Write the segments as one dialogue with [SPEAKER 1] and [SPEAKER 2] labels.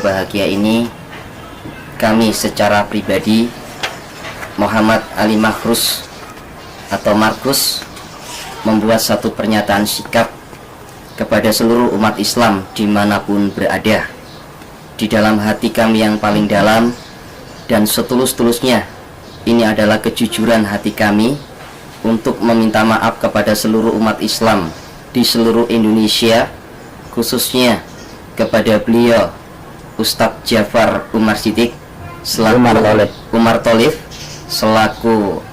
[SPEAKER 1] berbahagia ini, kami secara pribadi, Muhammad Ali Mahrus atau Markus, membuat satu pernyataan sikap kepada seluruh umat Islam dimanapun berada. Di dalam hati kami yang paling dalam dan setulus-tulusnya, ini adalah kejujuran hati kami untuk meminta maaf kepada seluruh umat Islam di seluruh Indonesia, khususnya kepada beliau Ustadz Jafar Umar Siddiq selaku Umar Tholib selaku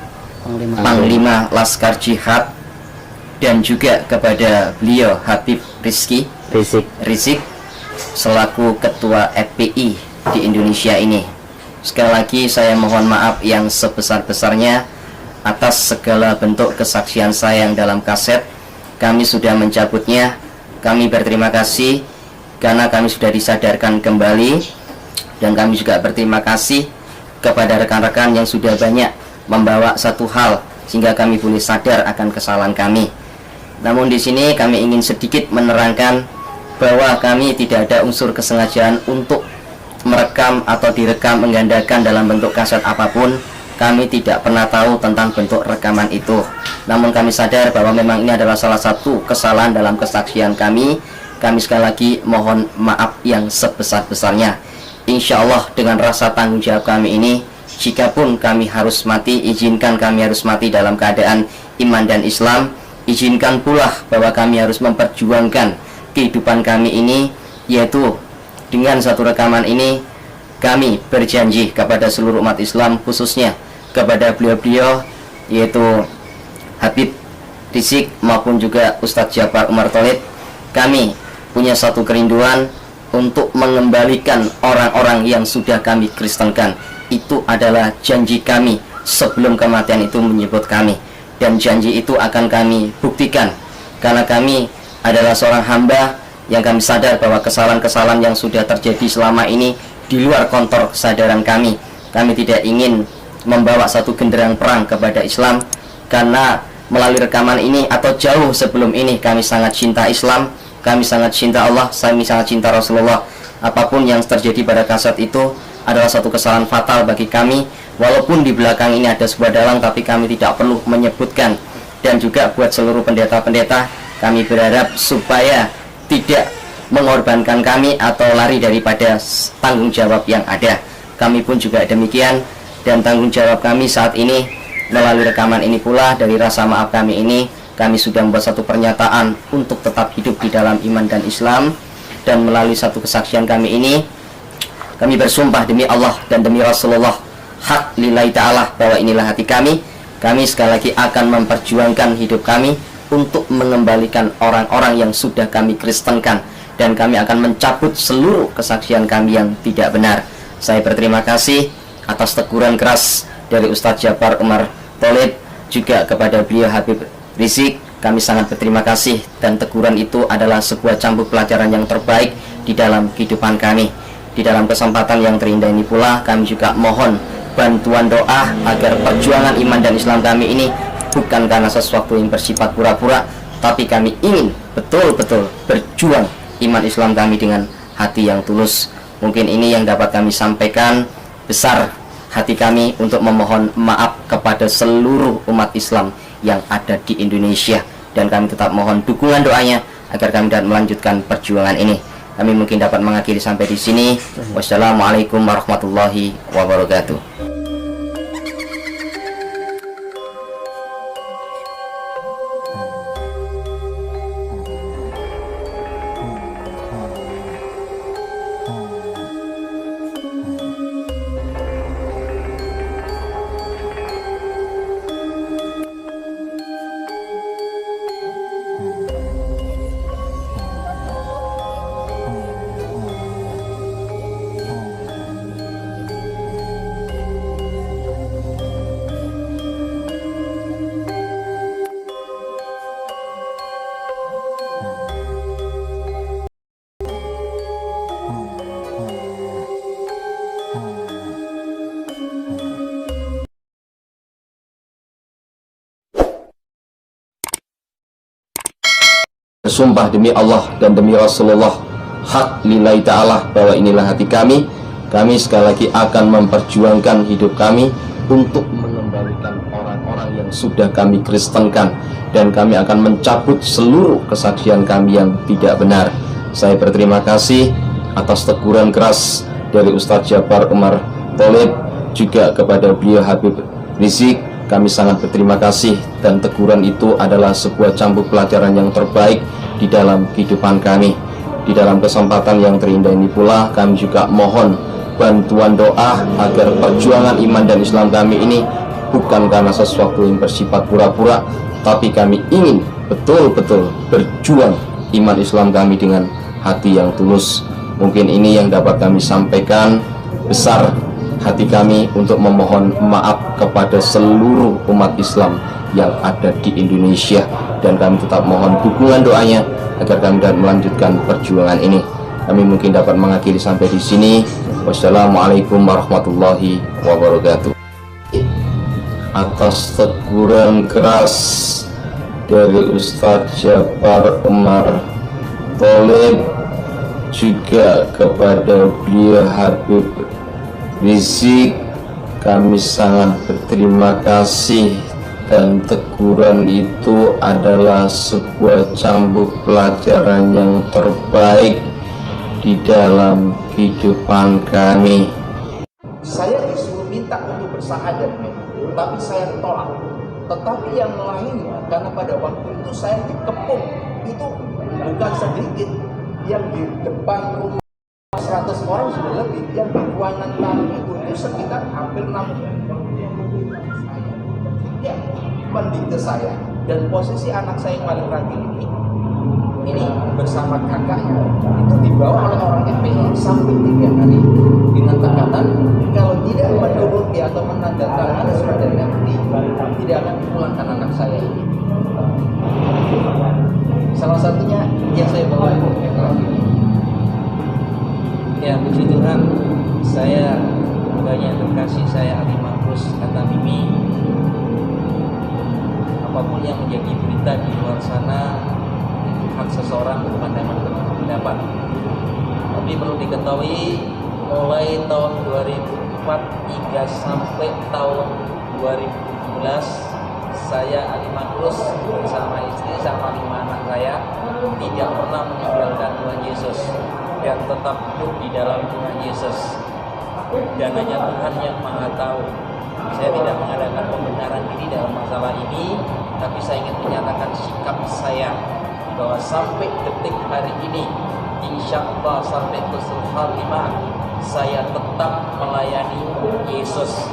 [SPEAKER 1] Panglima Laskar Jihad, dan juga kepada beliau Habib Rizik selaku Ketua FPI di Indonesia ini. Sekali lagi saya mohon maaf yang sebesar-besarnya atas segala bentuk kesaksian saya yang dalam kaset. Kami sudah mencabutnya. Kami berterima kasih karena kami sudah disadarkan kembali, dan kami juga berterima kasih kepada rekan-rekan yang sudah banyak membawa satu hal sehingga kami boleh sadar akan kesalahan kami. Namun di sini kami ingin sedikit menerangkan bahwa kami tidak ada unsur kesengajaan untuk merekam atau direkam menggandakan dalam bentuk kaset apapun. Kami tidak pernah tahu tentang bentuk rekaman itu. Namun kami sadar bahwa memang ini adalah salah satu kesalahan dalam kesaksian kami. Kami sekali lagi mohon maaf yang sebesar-besarnya. Insya Allah dengan rasa tanggung jawab kami ini, jikapun kami harus mati, izinkan kami harus mati dalam keadaan iman dan Islam. Izinkan pula bahwa kami harus memperjuangkan kehidupan kami ini, yaitu dengan satu rekaman ini kami berjanji kepada seluruh umat Islam, khususnya kepada beliau-beliau yaitu Habib Rizik maupun juga Ustadz Jafar Umar Tholib, kami punya satu kerinduan untuk mengembalikan orang-orang yang sudah kami kristenkan. Itu adalah janji kami sebelum kematian itu menyebut kami, dan janji itu akan kami buktikan karena kami adalah seorang hamba yang kami sadar bahwa kesalahan-kesalahan yang sudah terjadi selama ini di luar kontrol kesadaran kami. Kami tidak ingin membawa satu genderang perang kepada Islam, karena melalui rekaman ini atau jauh sebelum ini kami sangat cinta Islam, kami sangat cinta Allah, kami sangat cinta Rasulullah. Apapun yang terjadi pada kaset itu adalah satu kesalahan fatal bagi kami. Walaupun di belakang ini ada sebuah dalang, tapi kami tidak perlu menyebutkan. Dan juga buat seluruh pendeta-pendeta, kami berharap supaya tidak mengorbankan kami atau lari daripada tanggung jawab yang ada. Kami pun juga demikian, dan tanggung jawab kami saat ini melalui rekaman ini pula, dari rasa maaf kami ini, kami sudah membuat satu pernyataan untuk tetap hidup di dalam iman dan Islam. Dan melalui satu kesaksian kami ini, kami bersumpah demi Allah dan demi Rasulullah, hak lillahi ta'ala, bahwa inilah hati kami. Kami sekali lagi akan memperjuangkan hidup kami untuk mengembalikan orang-orang yang sudah kami kristenkan, dan kami akan mencabut seluruh kesaksian kami yang tidak benar. Saya berterima kasih atas teguran keras dari Ustadz Jafar Umar Tholib, juga kepada beliau Habib Rizik. Kami sangat berterima kasih, dan teguran itu adalah sebuah cambuk pelajaran yang terbaik di dalam kehidupan kami. Di dalam kesempatan yang terindah ini pula, kami juga mohon bantuan doa agar perjuangan iman dan Islam kami ini bukan karena sesuatu yang bersifat pura-pura, tapi kami ingin betul-betul berjuang iman Islam kami dengan hati yang tulus. Mungkin ini yang dapat kami sampaikan. Besar hati kami untuk memohon maaf kepada seluruh umat Islam yang ada di Indonesia, dan kami tetap mohon dukungan doanya agar kami dapat melanjutkan perjuangan ini. Kami mungkin dapat mengakhiri sampai di sini. Wassalamualaikum warahmatullahi wabarakatuh. Bersumpah demi Allah dan demi Rasulullah,
[SPEAKER 2] hak lillahi ta'ala, bahwa inilah hati kami. Kami sekali lagi akan memperjuangkan hidup kami untuk mengembalikan orang-orang yang sudah kami kristenkan, dan kami akan mencabut seluruh kesaksian kami yang tidak benar. Saya berterima kasih atas teguran keras dari Ustadz Jabar Umar Tholib, juga kepada beliau Habib Rizik. Kami sangat berterima kasih, dan teguran itu adalah sebuah cambuk pelajaran yang terbaik di dalam kehidupan kami. Di dalam kesempatan yang terindah ini pula, kami juga mohon bantuan doa agar perjuangan iman dan Islam kami ini bukan karena sesuatu yang bersifat pura-pura, tapi kami ingin betul-betul berjuang iman Islam kami dengan hati yang tulus. Mungkin ini yang dapat kami sampaikan. Besar hati kami untuk memohon maaf kepada seluruh umat Islam yang ada di Indonesia, dan kami tetap mohon dukungan doanya agar kami dapat melanjutkan perjuangan ini. Kami mungkin dapat mengakhiri sampai di sini. Wassalamualaikum warahmatullahi wabarakatuh. Atas teguran keras dari Ustadz Jabar Umar Tholib, juga kepada beliau Habib Rizik, kami sangat berterima kasih, dan teguran itu adalah sebuah cambuk pelajaran yang terbaik di dalam kehidupan kami.
[SPEAKER 3] Saya disuruh minta untuk bersahadat, tapi saya tolak. Tetapi yang lainnya, karena pada waktu itu saya dikepung, itu bukan sedikit. Yang di depan rumah 100 orang sudah lebih, yang di ruangan tamu itu sekitar hampir 60. Ya, mendikte saya, dan posisi anak saya yang paling ragil ini bersama kakaknya itu dibawa oleh orang FPI sampai 3 kali dengan tekanan kalau tidak menuruti atau menandatangani surat dari FPI tidak akan dipulangkan anak saya ini. Salah satunya yang saya bawa ya, puji Tuhan, saya banyak terkasih, saya Ali Mahrus kata Mimi. Apapun yang menjadi berita di luar sana, hak seseorang berpandangan pendapat. Tapi perlu diketahui, mulai tahun 2004 hingga sampai tahun 2017, saya Ali Mahrus bersama istri sama 5 anak saya tidak pernah meninggalkan Tuhan Yesus dan tetap hidup di dalam Tuhan Yesus. Dan hanya Tuhan yang Maha tahu. Saya tidak mengadakan pembenaran diri dalam masalah ini, tapi saya ingin menyatakan sikap saya bahwa sampai detik hari ini, insya Allah sampai husnul khatimah, saya tetap melayani Yesus.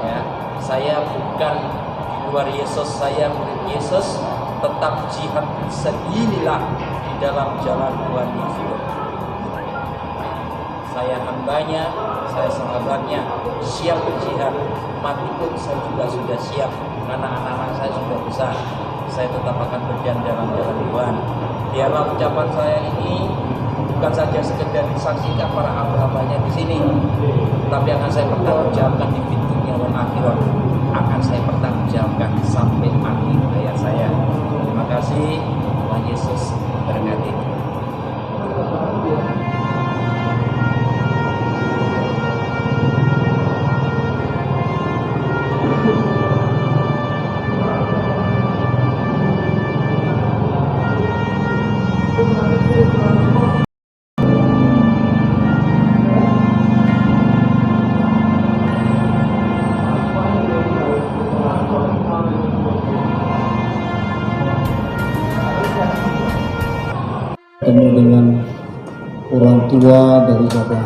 [SPEAKER 3] Ya, saya bukan di luar Yesus, saya murid Yesus, tetap jihad fisabilillah di dalam jalan Tuhan Yesus. Saya hambanya, saya sahabatnya, siap berjihad, mati pun saya juga sudah siap, karena anak-anak saya sudah besar. Saya tetap akan berjalan dalam jalan Tuhan. Biarlah ucapan saya ini bukan saja sekedar disaksikan para hamba-hambanya di sini, tapi akan saya pertanggungjawabkan di pintunya dan akhirat. Akan saya pertanggungjawabkan sampai akhir hayat saya. Terima kasih. Tuhan Yesus berkati.
[SPEAKER 4] Ketemu dengan orang tua dari Bapak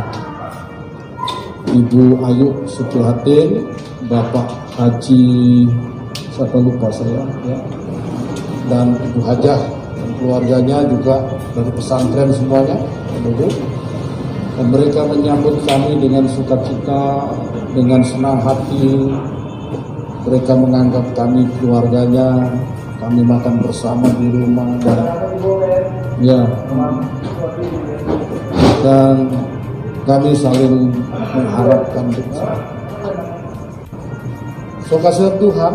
[SPEAKER 4] Ibu Ayu Sukihatin, Bapak Haji siapa lupa saya ya, dan Ibu Hajah dan keluarganya juga dari pesantren semuanya, dan mereka menyambut kami dengan sukacita, dengan senang hati. Mereka menganggap kami keluarganya, kami makan bersama di rumah, dan kami saling mengharapkan bersama. So kasih Tuhan,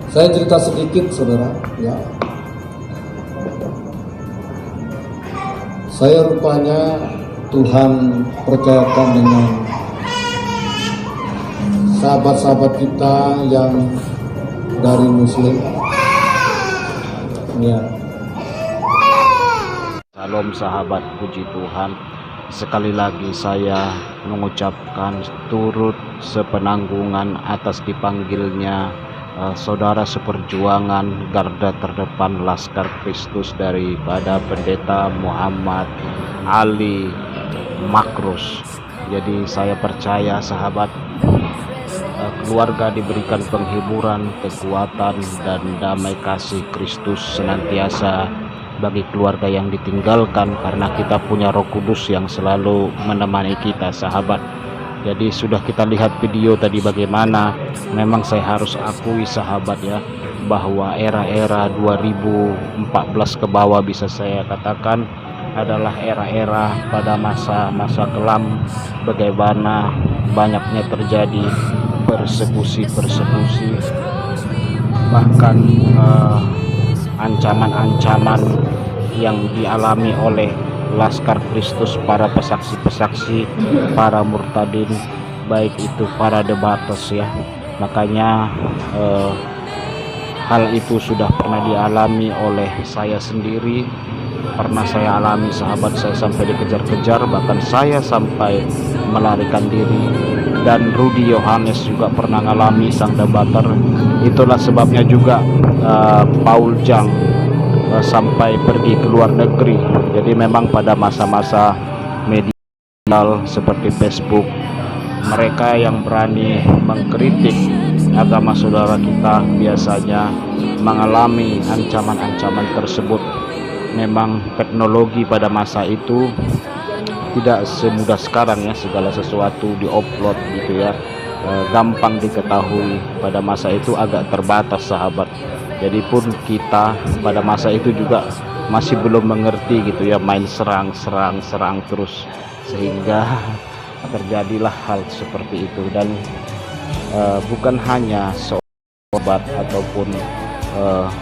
[SPEAKER 4] saya cerita sedikit saudara ya. saya rupanya Tuhan percayakan dengan sahabat-sahabat kita yang dari Muslim. Ya.
[SPEAKER 5] Salam sahabat, puji Tuhan. Sekali lagi saya mengucapkan turut sepenanggungan atas dipanggilnya saudara seperjuangan garda terdepan Laskar Kristus daripada Pendeta Muhammad Ali Makrus. Jadi saya percaya sahabat, keluarga diberikan penghiburan, kekuatan, dan damai kasih Kristus senantiasa bagi keluarga yang ditinggalkan, karena kita punya Roh Kudus yang selalu menemani kita sahabat. Jadi sudah kita lihat video tadi bagaimana, memang saya harus akui sahabat ya, bahwa era-era 2014 ke bawah bisa saya katakan adalah era-era pada masa-masa kelam, bagaimana banyaknya terjadi persekusi, bahkan ancaman-ancaman yang dialami oleh Laskar Kristus, para pesaksi-pesaksi, para murtadin, baik itu para debaters ya. Makanya hal itu sudah pernah dialami oleh saya sendiri, pernah saya alami sahabat, saya sampai dikejar-kejar, bahkan saya sampai melarikan diri. Dan Rudi Yohanes juga pernah mengalami sang debater. Itulah sebabnya juga Paul Jang sampai pergi ke luar negeri. Jadi memang pada masa-masa media seperti Facebook, mereka yang berani mengkritik agama saudara kita biasanya mengalami ancaman-ancaman tersebut. Memang teknologi pada masa itu tidak semudah sekarang ya, segala sesuatu diupload gitu ya, gampang diketahui. Pada masa itu agak terbatas sahabat. Jadi pun kita pada masa itu juga masih belum mengerti gitu ya, main serang terus, sehingga terjadilah hal seperti itu. Dan bukan hanya sobat ataupun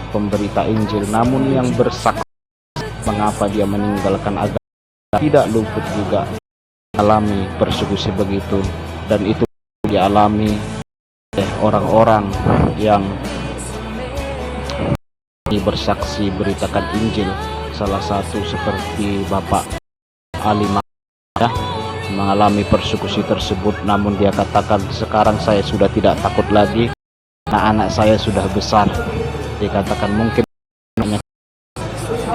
[SPEAKER 5] pemberita Injil, namun yang bersaksi mengapa dia meninggalkan agama tidak luput juga alami persekusi begitu. Dan itu dialami oleh orang-orang yang bersaksi beritakan Injil. Salah satu seperti Bapak Ali ya, mengalami persekusi tersebut, namun dia katakan, sekarang saya sudah tidak takut lagi, anak-anak saya sudah besar. Dikatakan mungkin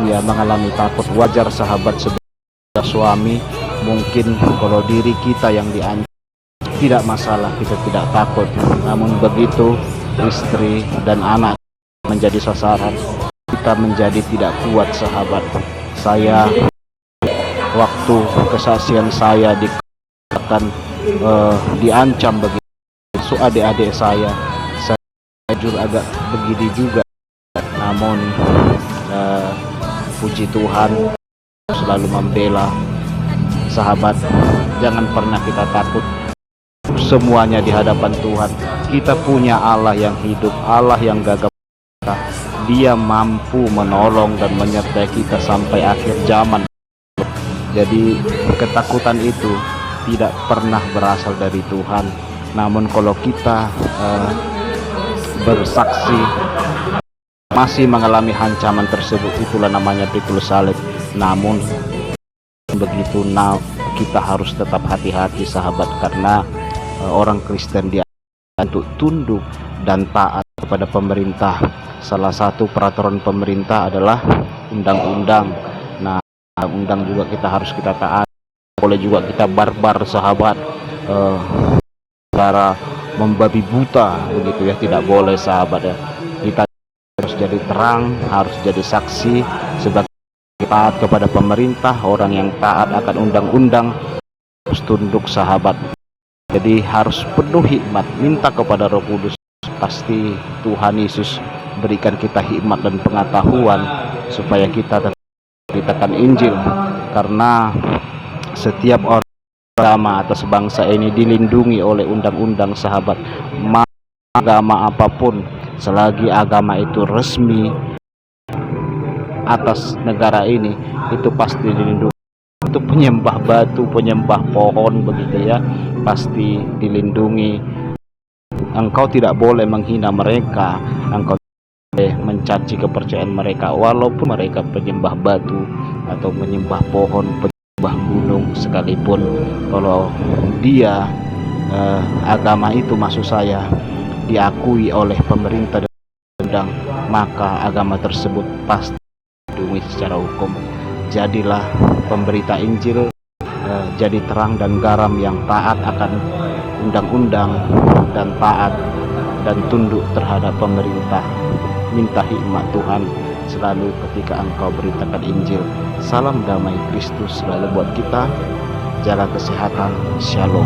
[SPEAKER 5] dia mengalami takut, wajar sahabat, sebagai suami mungkin kalau diri kita yang diancam tidak masalah, kita tidak takut. Namun begitu istri dan anak menjadi sasaran, kita menjadi tidak kuat sahabat. Saya waktu kesaksian saya dikatakan diancam begitu, adik-adik saya jujur agak begini juga. Namun puji Tuhan selalu membela sahabat. Jangan pernah kita takut, semuanya di hadapan Tuhan. Kita punya Allah yang hidup, Allah yang gagah. Dia mampu menolong dan menyertai kita sampai akhir zaman. Jadi ketakutan itu tidak pernah berasal dari Tuhan. Namun kalau kita bersaksi masih mengalami ancaman tersebut, itulah namanya pikul salib. Namun begitu, kita harus tetap hati-hati sahabat, karena orang Kristen dia untuk tunduk dan taat kepada pemerintah. Salah satu peraturan pemerintah adalah undang-undang. Nah, undang juga kita taat. Boleh juga kita barbar sahabat, cara membabi buta begitu ya, tidak boleh sahabat ya. Kita harus jadi terang, harus jadi saksi sebagai taat kepada pemerintah. Orang yang taat akan undang-undang harus tunduk sahabat. Jadi harus penuh hikmat, minta kepada Roh Kudus. Pasti Tuhan Yesus berikan kita hikmat dan pengetahuan supaya kita tetap beritakan Injil. Karena setiap orang agama atas bangsa ini dilindungi oleh undang-undang sahabat. Agama apapun, selagi agama itu resmi atas negara ini, itu pasti dilindungi. untuk penyembah batu, penyembah pohon begitu ya, pasti dilindungi. Engkau tidak boleh menghina mereka, engkau boleh mencaci kepercayaan mereka, walaupun mereka penyembah batu atau menyembah pohon, penyembah gunung sekalipun. Kalau dia agama itu, maksud saya, diakui oleh pemerintah dan maka agama tersebut pasti dilindungi secara hukum. Jadilah pemberita Injil, jadi terang dan garam yang taat akan undang-undang dan taat dan tunduk terhadap pemerintah. Minta hikmat Tuhan selalu ketika engkau beritakan Injil. Salam damai Kristus selalu buat kita. Jaga kesehatan. Shalom.